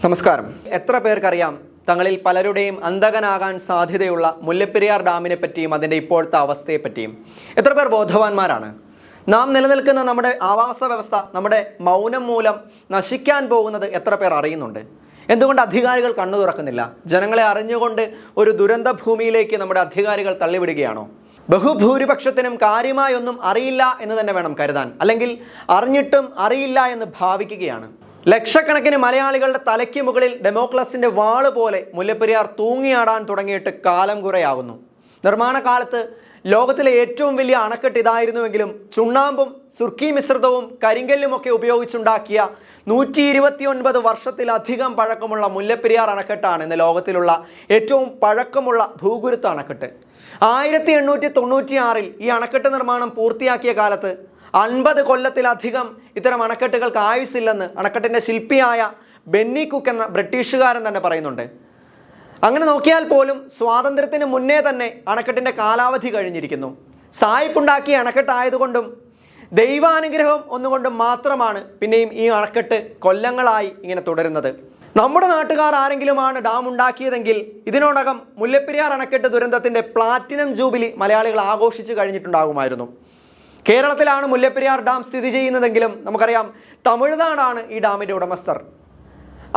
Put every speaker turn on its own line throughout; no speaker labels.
നമസ്കാരം. എത്ര പേർക്കറിയാം തങ്ങളിൽ പലരുടെയും അന്തകനാകാൻ സാധ്യതയുള്ള മുല്ലപ്പെരിയാർ ഡാമിനെ പറ്റിയും അതിൻ്റെ ഇപ്പോഴത്തെ അവസ്ഥയെപ്പറ്റിയും? എത്ര പേർ ബോധവാന്മാരാണ്? നാം നിലനിൽക്കുന്ന നമ്മുടെ ആവാസ വ്യവസ്ഥ നമ്മുടെ മൗനം മൂലം നശിക്കാൻ പോകുന്നത് എത്ര പേർ അറിയുന്നുണ്ട്? എന്തുകൊണ്ട് അധികാരികൾ കണ്ണു തുറക്കുന്നില്ല? ജനങ്ങളെ അറിഞ്ഞുകൊണ്ട് ഒരു ദുരന്ത ഭൂമിയിലേക്ക് നമ്മുടെ അധികാരികൾ തള്ളിവിടുകയാണോ? ബഹുഭൂരിപക്ഷത്തിനും കാര്യമായൊന്നും അറിയില്ല എന്ന് തന്നെ വേണം കരുതാൻ, അല്ലെങ്കിൽ അറിഞ്ഞിട്ടും അറിയില്ല എന്ന് ഭാവിക്കുകയാണ്. ലക്ഷക്കണക്കിന് മലയാളികളുടെ തലയ്ക്ക് മുകളിൽ ഡെമോക്രസിന്റെ വാള് പോലെ മുല്ലപ്പെരിയാർ തൂങ്ങിയാടാൻ തുടങ്ങിയിട്ട് കാലം കുറയാകുന്നു. നിർമ്മാണ കാലത്ത് ലോകത്തിലെ ഏറ്റവും വലിയ അണക്കെട്ട് ഇതായിരുന്നുവെങ്കിലും ചുണ്ണാമ്പും സുർക്കി മിശ്രിതവും കരിങ്കല്ലുമൊക്കെ ഉപയോഗിച്ചുണ്ടാക്കിയ 129 വർഷത്തിലധികം പഴക്കമുള്ള മുല്ലപ്പെരിയാർ അണക്കെട്ടാണ് ഇന്ന് ലോകത്തിലുള്ള ഏറ്റവും പഴക്കമുള്ള ഭൂഗുരുത്വ അണക്കെട്ട്. 1896 ഈ അണക്കെട്ട് നിർമ്മാണം പൂർത്തിയാക്കിയ കാലത്ത് 50 കൊല്ലത്തിലധികം ഇത്തരം അണക്കെട്ടുകൾക്ക് ആയുസ്സില്ലെന്ന് അണക്കെട്ടിൻ്റെ ശില്പിയായ ബെന്നി കുക്ക് എന്ന ബ്രിട്ടീഷുകാരൻ തന്നെ പറയുന്നുണ്ട്. അങ്ങനെ നോക്കിയാൽ പോലും സ്വാതന്ത്ര്യത്തിന് മുന്നേ തന്നെ അണക്കെട്ടിൻ്റെ കാലാവധി കഴിഞ്ഞിരിക്കുന്നു. സായിപ്പുണ്ടാക്കിയ അണക്കെട്ടായതുകൊണ്ടും ദൈവാനുഗ്രഹം ഒന്നുകൊണ്ടും മാത്രമാണ് പിന്നെയും ഈ അണക്കെട്ട് കൊല്ലങ്ങളായി ഇങ്ങനെ തുടരുന്നത്. നമ്മുടെ നാട്ടുകാർ ആരെങ്കിലുമാണ് ഡാം ഉണ്ടാക്കിയതെങ്കിൽ ഇതിനോടകം മുല്ലപ്പെരിയാർ അണക്കെട്ട് ദുരന്തത്തിൻ്റെ പ്ലാറ്റിനം ജൂബിലി മലയാളികൾ ആഘോഷിച്ചു കഴിഞ്ഞിട്ടുണ്ടാകുമായിരുന്നു. കേരളത്തിലാണ് മുല്ലപ്പെരിയാർ ഡാം സ്ഥിതി ചെയ്യുന്നതെങ്കിലും നമുക്കറിയാം തമിഴ്നാടാണ് ഈ ഡാമിൻ്റെ ഉടമസ്ഥർ.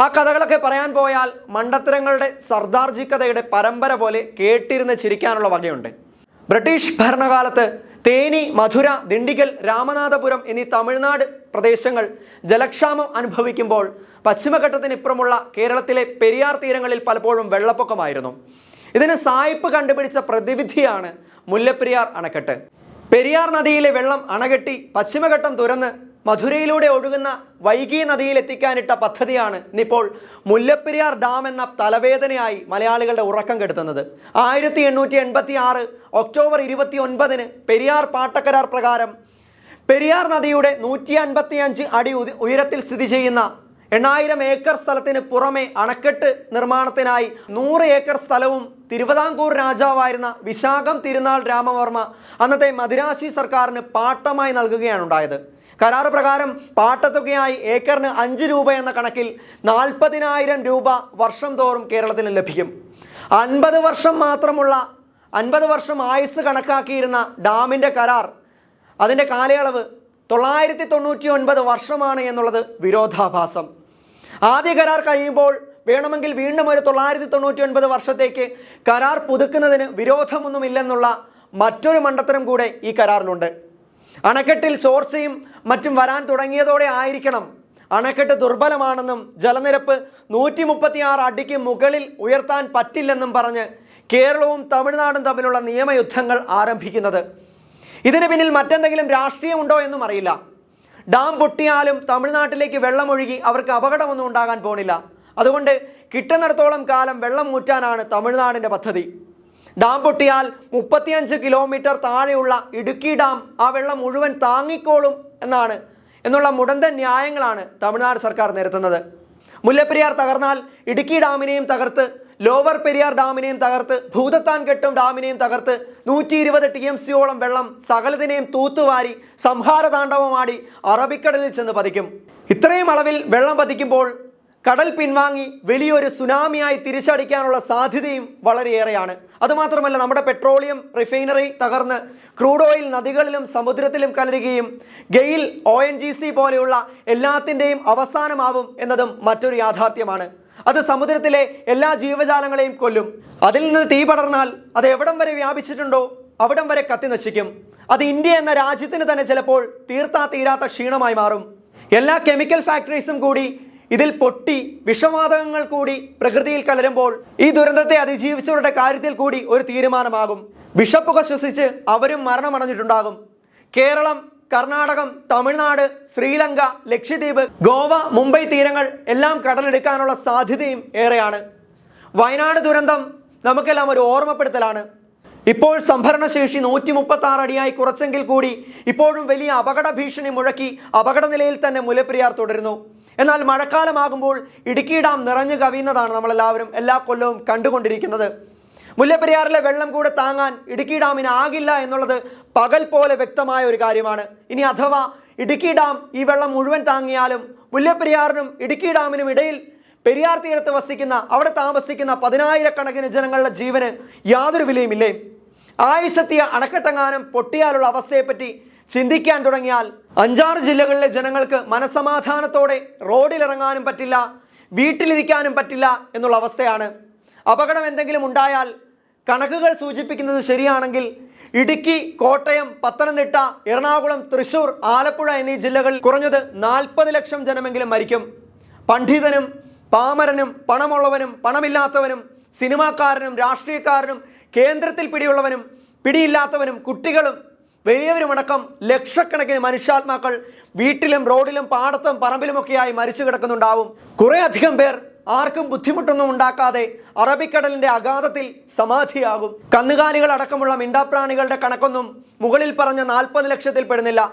ആ കഥകളൊക്കെ പറയാൻ പോയാൽ മണ്ടത്തരങ്ങളുടെ സർദാർജി കഥയുടെ പരമ്പര പോലെ കേട്ടിരുന്ന് ചിരിക്കാനുള്ള വകയുണ്ട്. ബ്രിട്ടീഷ് ഭരണകാലത്ത് തേനി, മധുര, ദിണ്ടിഗൽ, രാമനാഥപുരം എന്നീ തമിഴ്നാട് പ്രദേശങ്ങൾ ജലക്ഷാമം അനുഭവിക്കുമ്പോൾ പശ്ചിമഘട്ടത്തിനിപ്പുറമുള്ള കേരളത്തിലെ പെരിയാർ തീരങ്ങളിൽ പലപ്പോഴും വെള്ളപ്പൊക്കമായിരുന്നു. ഇതിന് സായിപ്പ് കണ്ടുപിടിച്ച പ്രതിവിധിയാണ് മുല്ലപ്പെരിയാർ അണക്കെട്ട്. പെരിയാർ നദിയിലെ വെള്ളം അണകെട്ടി പശ്ചിമഘട്ടം തുറന്ന് മധുരയിലൂടെ ഒഴുകുന്ന വൈഗി നദിയിൽ എത്തിക്കാനിട്ട പദ്ധതിയാണ് ഇന്നിപ്പോൾ മുല്ലപ്പെരിയാർ ഡാം എന്ന തലവേദനയായി മലയാളികളുടെ ഉറക്കം കെടുത്തുന്നത്. 1886 ഒക്ടോബർ 29 പെരിയാർ പാട്ടക്കരാർ പ്രകാരം പെരിയാർ നദിയുടെ 155 അടി ഉയരത്തിൽ സ്ഥിതി ചെയ്യുന്ന 8000 ഏക്കർ സ്ഥലത്തിന് പുറമെ അണക്കെട്ട് നിർമ്മാണത്തിനായി 100 ഏക്കർ സ്ഥലവും തിരുവിതാംകൂർ രാജാവായിരുന്ന വിശാഖം തിരുനാൾ രാമവർമ്മ അന്നത്തെ മദിരാശി സർക്കാരിന് പാട്ടമായി നൽകുകയാണ് ഉണ്ടായത്. കരാർ പ്രകാരം പാട്ടത്തുകയായി ഏക്കറിന് 5 രൂപ എന്ന കണക്കിൽ 40,000 രൂപ വർഷം തോറും കേരളത്തിന് ലഭിക്കും. 50 വർഷം ആയുസ് കണക്കാക്കിയിരുന്ന ഡാമിൻ്റെ കരാർ അതിൻ്റെ കാലയളവ് 999 വർഷമാണ് എന്നുള്ളത് വിരോധാഭാസം. ആദ്യ കരാർ കഴിയുമ്പോൾ വേണമെങ്കിൽ വീണ്ടും ഒരു 999 വർഷത്തേക്ക് കരാർ പുതുക്കുന്നതിന് വിരോധമൊന്നുമില്ലെന്നുള്ള മറ്റൊരു മണ്ടത്തരം കൂടെ ഈ കരാറിലുണ്ട്. അണക്കെട്ടിൽ ചോർച്ചയും മറ്റും വരാൻ തുടങ്ങിയതോടെ ആയിരിക്കണം അണക്കെട്ട് ദുർബലമാണെന്നും ജലനിരപ്പ് 136 അടിക്ക് മുകളിൽ ഉയർത്താൻ പറ്റില്ലെന്നും പറഞ്ഞ് കേരളവും തമിഴ്നാടും തമ്മിലുള്ള നിയമയുദ്ധങ്ങൾ ആരംഭിക്കുന്നത്. ഇതിന് പിന്നിൽ മറ്റെന്തെങ്കിലും രാഷ്ട്രീയമുണ്ടോ എന്നും അറിയില്ല. ഡാം പൊട്ടിയാലും തമിഴ്നാട്ടിലേക്ക് വെള്ളമൊഴുകി അവർക്ക് അപകടമൊന്നും ഉണ്ടാകാൻ പോണില്ല. അതുകൊണ്ട് കിട്ടുന്നിടത്തോളം കാലം വെള്ളം ഊറ്റാനാണ് തമിഴ്നാടിൻ്റെ പദ്ധതി. ഡാം പൊട്ടിയാൽ 35 കിലോമീറ്റർ താഴെയുള്ള ഇടുക്കി ഡാം ആ വെള്ളം മുഴുവൻ താങ്ങിക്കോളും എന്നുള്ള മുടന്തൻ ന്യായങ്ങളാണ് തമിഴ്നാട് സർക്കാർ നിരത്തുന്നത്. മുല്ലപ്പെരിയാർ തകർന്നാൽ ഇടുക്കി ഡാമിനെയും തകർത്ത്, ലോവർ പെരിയാർ ഡാമിനെയും തകർത്ത്, ഭൂതത്താൻകെട്ടും ഡാമിനെയും തകർത്ത് 120 TMCയോളം വെള്ളം സകലതിനെയും തൂത്തുവാരി സംഹാരതാണ്ഡവമാടി അറബിക്കടലിൽ ചെന്ന് പതിക്കും. ഇത്രയും അളവിൽ വെള്ളം പതിക്കുമ്പോൾ കടൽ പിൻവാങ്ങി വലിയൊരു സുനാമിയായി തിരിച്ചടിക്കാനുള്ള സാധ്യതയും വളരെയേറെയാണ്. അതുമാത്രമല്ല, നമ്മുടെ പെട്രോളിയം റിഫൈനറി തകർന്ന് ക്രൂഡ് ഓയിൽ നദികളിലും സമുദ്രത്തിലും കലരുകയും ഗെയിൽ, ONGC പോലെയുള്ള എല്ലാത്തിൻ്റെയും അവസാനമാവും എന്നതും മറ്റൊരു യാഥാർത്ഥ്യമാണ്. അത് സമുദ്രത്തിലെ എല്ലാ ജീവജാലങ്ങളെയും കൊല്ലും. അതിൽ നിന്ന് തീ പടർന്നാൽ അത് എവിടം വരെ വ്യാപിച്ചിട്ടുണ്ടോ അവിടം വരെ കത്തി നശിക്കും. അത് ഇന്ത്യ എന്ന രാജ്യത്തിന് തന്നെ ചിലപ്പോൾ തീരാത്ത ക്ഷീണമായി മാറും. എല്ലാ കെമിക്കൽ ഫാക്ടറീസും കൂടി ഇതിൽ പൊട്ടി വിഷവാതകങ്ങൾ കൂടി പ്രകൃതിയിൽ കലരുമ്പോൾ ഈ ദുരന്തത്തെ അതിജീവിച്ചവരുടെ കാര്യത്തിൽ കൂടി ഒരു തീരുമാനമാകും. വിഷപ്പുക ശ്വസിച്ച് അവരും മരണമടഞ്ഞിട്ടുണ്ടാകും. കേരളം, കർണാടകം, തമിഴ്നാട്, ശ്രീലങ്ക, ലക്ഷദ്വീപ്, ഗോവ, മുംബൈ തീരങ്ങൾ എല്ലാം കടലെടുക്കാനുള്ള സാധ്യതയും ഏറെയാണ്. വയനാട് ദുരന്തം നമുക്കെല്ലാം ഒരു ഓർമ്മപ്പെടുത്തലാണ്. ഇപ്പോൾ സംഭരണശേഷി 136 അടിയായി കുറച്ചെങ്കിൽ കൂടി ഇപ്പോഴും വലിയ അപകട ഭീഷണി മുഴക്കി അപകട നിലയിൽ തന്നെ മുല്ലപ്പെരിയാർ തുടരുന്നു. എന്നാൽ മഴക്കാലമാകുമ്പോൾ ഇടുക്കി ഡാം നിറഞ്ഞു കവിയുന്നതാണ് നമ്മളെല്ലാവരും എല്ലാ കൊല്ലവും കണ്ടുകൊണ്ടിരിക്കുന്നത്. മുല്ലപ്പെരിയാറിലെ വെള്ളം കൂടെ താങ്ങാൻ ഇടുക്കി ഡാമിന് ആകില്ല എന്നുള്ളത് പകൽ പോലെ വ്യക്തമായ ഒരു കാര്യമാണ്. ഇനി അഥവാ ഇടുക്കി ഡാം ഈ വെള്ളം മുഴുവൻ താങ്ങിയാലും മുല്ലപ്പെരിയാറിനും ഇടുക്കി ഡാമിനും ഇടയിൽ പെരിയാർ തീരത്ത് വസിക്കുന്ന അവിടെ താമസിക്കുന്ന 10,000-കണക്കിന് ജനങ്ങളുടെ ജീവന് യാതൊരു വിലയുമില്ലേ? ആയുസെത്തിയ അണക്കെട്ടെങ്ങാനും പൊട്ടിയാലുള്ള അവസ്ഥയെപ്പറ്റി ചിന്തിക്കാൻ തുടങ്ങിയാൽ 5-6 ജില്ലകളിലെ ജനങ്ങൾക്ക് മനസമാധാനത്തോടെ റോഡിലിറങ്ങാനും പറ്റില്ല, വീട്ടിലിരിക്കാനും പറ്റില്ല എന്നുള്ള അവസ്ഥയാണ്. അപകടം എന്തെങ്കിലും ഉണ്ടായാൽ കണക്കുകൾ സൂചിപ്പിക്കുന്നത് ശരിയാണെങ്കിൽ ഇടുക്കി, കോട്ടയം, പത്തനംതിട്ട, എറണാകുളം, തൃശൂർ, ആലപ്പുഴ എന്നീ ജില്ലകളിൽ കുറഞ്ഞത് 40 ലക്ഷം ജനമെങ്കിലും മരിക്കും. പണ്ഡിതനും പാമരനും പണമുള്ളവനും പണമില്ലാത്തവനും സിനിമാക്കാരനും രാഷ്ട്രീയക്കാരനും കേന്ദ്രത്തിൽ പിടിയുള്ളവനും പിടിയില്ലാത്തവനും കുട്ടികളും വലിയവരുമടക്കം ലക്ഷക്കണക്കിന് മനുഷ്യാത്മാക്കൾ വീട്ടിലും റോഡിലും പാടത്തും പറമ്പിലുമൊക്കെയായി മരിച്ചു കിടക്കുന്നുണ്ടാവും. കുറേ അധികം പേർ ആർക്കും ബുദ്ധിമുട്ടൊന്നും ഉണ്ടാക്കാതെ അറബിക്കടലിന്റെ അഗാധത്തിൽ സമാധിയാകും. കന്നുകാലികൾ അടക്കമുള്ള മിണ്ടാപ്രാണികളുടെ കണക്കൊന്നും മുകളിൽ പറഞ്ഞ 40 ലക്ഷത്തിൽ പെടുന്നില്ല.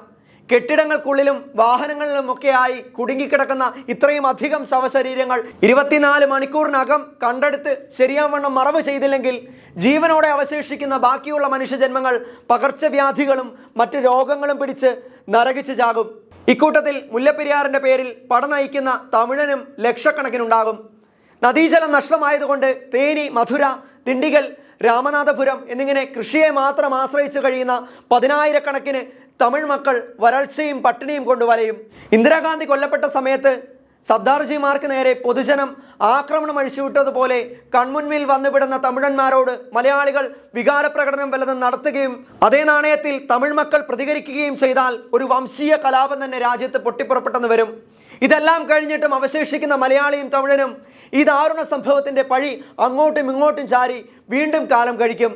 കെട്ടിടങ്ങൾക്കുള്ളിലും വാഹനങ്ങളിലുമൊക്കെയായി കുടുങ്ങിക്കിടക്കുന്ന ഇത്രയും അധികം ശവശരീരങ്ങൾ 24 മണിക്കൂറിനകം കണ്ടെടുത്ത് ശരിയാവണ്ണം മറവ് ചെയ്തില്ലെങ്കിൽ ജീവനോടെ അവശേഷിക്കുന്ന ബാക്കിയുള്ള മനുഷ്യജന്മങ്ങൾ പകർച്ചവ്യാധികളും മറ്റ് രോഗങ്ങളും പിടിച്ച് നരകിച്ച് ചാകും. ഇക്കൂട്ടത്തിൽ മുല്ലപ്പെരിയാറിന്റെ പേരിൽ പട നയിക്കുന്ന തമിഴനും ലക്ഷക്കണക്കിനുണ്ടാകും. നദീജലം നഷ്ടമായതുകൊണ്ട് തേനി, മധുര, ദിണ്ടിഗൽ, രാമനാഥപുരം എന്നിങ്ങനെ കൃഷിയെ മാത്രം ആശ്രയിച്ചു കഴിയുന്ന 10,000-കണക്കിന് തമിഴ് മക്കൾ വരൾച്ചയും പട്ടിണിയും കൊണ്ട് വലയും. ഇന്ദിരാഗാന്ധി കൊല്ലപ്പെട്ട സമയത്ത് സർദാർജിമാർക്ക് നേരെ പൊതുജനം ആക്രമണം അഴിച്ചുവിട്ടതുപോലെ കൺമുൻപിൽ വന്നുവിടുന്ന തമിഴന്മാരോട് മലയാളികൾ വികാരപ്രകടനം വല്ലതും നടത്തുകയും അതേ നാണയത്തിൽ തമിഴ് മക്കൾ പ്രതികരിക്കുകയും ചെയ്താൽ ഒരു വംശീയ കലാപം തന്നെ രാജ്യത്ത് പൊട്ടിപ്പുറപ്പെട്ടെന്ന് വരും. ഇതെല്ലാം കഴിഞ്ഞിട്ടും അവശേഷിക്കുന്ന മലയാളിയും തമിഴനും ഈ ദാരുണ സംഭവത്തിന്റെ പഴി അങ്ങോട്ടും ഇങ്ങോട്ടും ചാരി വീണ്ടും കാലം കഴിക്കും.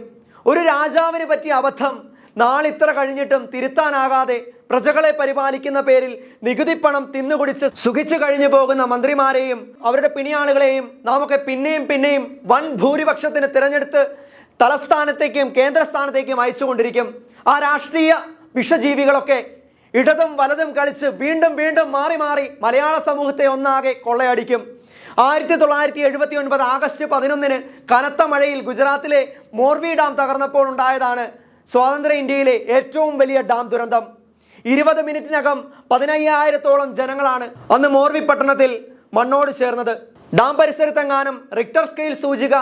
ഒരു രാജാവിന് പറ്റിയ അബദ്ധം നാളിത്ര കഴിഞ്ഞിട്ടും തിരുത്താനാകാതെ പ്രജകളെ പരിപാലിക്കുന്ന പേരിൽ നികുതിപ്പണം തിന്നുകുടിച്ച് സുഖിച്ചു കഴിഞ്ഞു പോകുന്ന മന്ത്രിമാരെയും അവരുടെ പിണിയാളുകളെയും നാമൊക്കെ പിന്നെയും വൻ ഭൂരിപക്ഷത്തിന് തിരഞ്ഞെടുത്ത് തലസ്ഥാനത്തേക്കും കേന്ദ്രസ്ഥാനത്തേക്കും അയച്ചുകൊണ്ടിരിക്കും. ആ രാഷ്ട്രീയ വിഷജീവികളൊക്കെ ഇടതും വലതും കളിച്ച് വീണ്ടും മാറി മലയാള സമൂഹത്തെ ഒന്നാകെ കൊള്ളയടിക്കും. 1979 ആഗസ്റ്റ് 11 കനത്ത മഴയിൽ ഗുജറാത്തിലെ മോർവി ഡാം തകർന്നപ്പോൾ ഉണ്ടായതാണ് സ്വാതന്ത്ര്യ ഇന്ത്യയിലെ ഏറ്റവും വലിയ ഡാം ദുരന്തം. 20 മിനിറ്റിനകം 15,000-ഓളം ജനങ്ങളാണ് അന്ന് മോർവി പട്ടണത്തിൽ മണ്ണോട് ചേർന്നത്. ഡാം പരിസരത്തെങ്ങാനും റിക്ടർ സ്കെയിൽ സൂചിക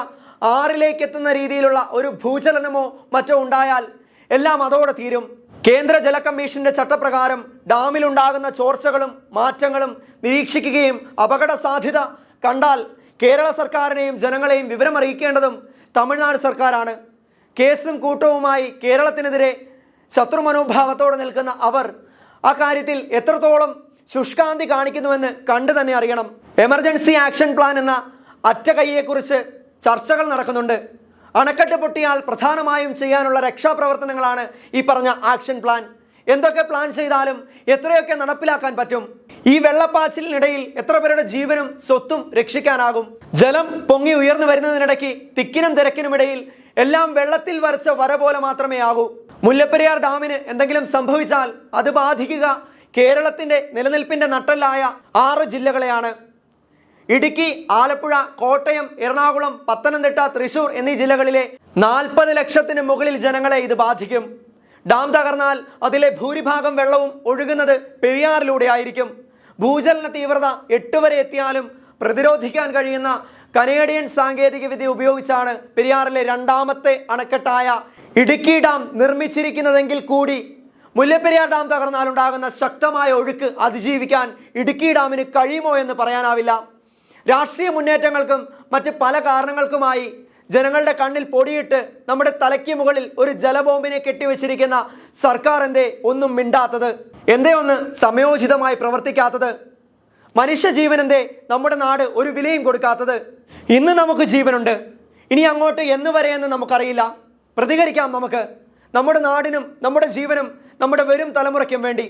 6 എത്തുന്ന രീതിയിലുള്ള ഒരു ഭൂചലനമോ മറ്റോ ഉണ്ടായാൽ എല്ലാം അതോടെ തീരും. കേന്ദ്ര ജല കമ്മീഷന്റെ ചട്ടപ്രകാരം ഡാമിലുണ്ടാകുന്ന ചോർച്ചകളും മാറ്റങ്ങളും നിരീക്ഷിക്കുകയും അപകട സാധ്യത കണ്ടാൽ കേരള സർക്കാരിനെയും ജനങ്ങളെയും വിവരമറിയിക്കേണ്ടതും തമിഴ്നാട് സർക്കാരാണ്. കേസും കൂട്ടവുമായി കേരളത്തിനെതിരെ ശത്രുമനോഭാവത്തോടെ നിൽക്കുന്ന അവർ ആ കാര്യത്തിൽ എത്രത്തോളം ശുഷ്കാന്തി കാണിക്കുന്നുവെന്ന് കണ്ടു തന്നെ അറിയണം. എമർജൻസി ആക്ഷൻ പ്ലാൻ എന്ന അറ്റകൈയെക്കുറിച്ച് ചർച്ചകൾ നടക്കുന്നുണ്ട്. അണക്കെട്ട് പൊട്ടിയാൽ പ്രധാനമായും ചെയ്യാനുള്ള രക്ഷാപ്രവർത്തനങ്ങളാണ് ഈ പറഞ്ഞ ആക്ഷൻ പ്ലാൻ. എന്തൊക്കെ പ്ലാൻ ചെയ്താലും എത്രയൊക്കെ നടപ്പിലാക്കാൻ പറ്റും? ഈ വെള്ളപ്പാച്ചിലിനിടയിൽ എത്ര പേരുടെ ജീവനും സ്വത്തും രക്ഷിക്കാനാകും? ജലം പൊങ്ങി ഉയർന്നു വരുന്നതിനിടയ്ക്ക് തിക്കിനും തിരക്കിനുമിടയിൽ എല്ലാം വെള്ളത്തിൽ വരച്ച വര പോലെ മാത്രമേ ആകൂ. മുല്ലപ്പെരിയാർ ഡാമിന് എന്തെങ്കിലും സംഭവിച്ചാൽ അത് ബാധിക്കുക കേരളത്തിന്റെ നിലനിൽപ്പിന്റെ നട്ടെല്ലായ 6 ജില്ലകളെയാണ്. ഇടുക്കി, ആലപ്പുഴ, കോട്ടയം, എറണാകുളം, പത്തനംതിട്ട, തൃശൂർ എന്നീ ജില്ലകളിലെ 40 ലക്ഷത്തിന് മുകളിൽ ജനങ്ങളെ ഇത് ബാധിക്കും. ഡാം തകർന്നാൽ അതിലെ ഭൂരിഭാഗം വെള്ളവും ഒഴുകുന്നത് പെരിയാറിലൂടെ ആയിരിക്കും. ഭൂചലന തീവ്രത 8 വരെ എത്തിയാലും പ്രതിരോധിക്കാൻ കഴിയുന്ന കനേഡിയൻ സാങ്കേതിക വിദ്യ ഉപയോഗിച്ചാണ് പെരിയാറിലെ 2ാമത്തെ അണക്കെട്ടായ ഇടുക്കി ഡാം നിർമ്മിച്ചിരിക്കുന്നതെങ്കിൽ കൂടി മുല്ലപ്പെരിയാർ ഡാം തകർന്നാലുണ്ടാകുന്ന ശക്തമായ ഒഴുക്ക് അതിജീവിക്കാൻ ഇടുക്കി ഡാമിന് കഴിയുമോ എന്ന് പറയാനാവില്ല. രാഷ്ട്രീയ മുന്നേറ്റങ്ങൾക്കും മറ്റ് പല കാരണങ്ങൾക്കുമായി ജനങ്ങളുടെ കണ്ണിൽ പൊടിയിട്ട് നമ്മുടെ തലയ്ക്ക് മുകളിൽ ഒരു ജലബോംബിനെ കെട്ടിവെച്ചിരിക്കുന്ന സർക്കാർ എന്തേ ഒന്നും മിണ്ടാത്തത്? എന്തേ ഒന്ന് സമയോചിതമായി പ്രവർത്തിക്കാത്തത്? മനുഷ്യജീവൻ എന്തേ നമ്മുടെ നാട് ഒരു വിലയും കൊടുക്കാത്തത്? ഇന്ന് നമുക്ക് ജീവനുണ്ട്, ഇനി അങ്ങോട്ട് എന്ന് വരെയെന്ന് നമുക്കറിയില്ല. പ്രതികരിക്കാം നമുക്ക്, നമ്മുടെ നാടിനും നമ്മുടെ ജീവനും നമ്മുടെ വരും തലമുറയ്ക്കും വേണ്ടി.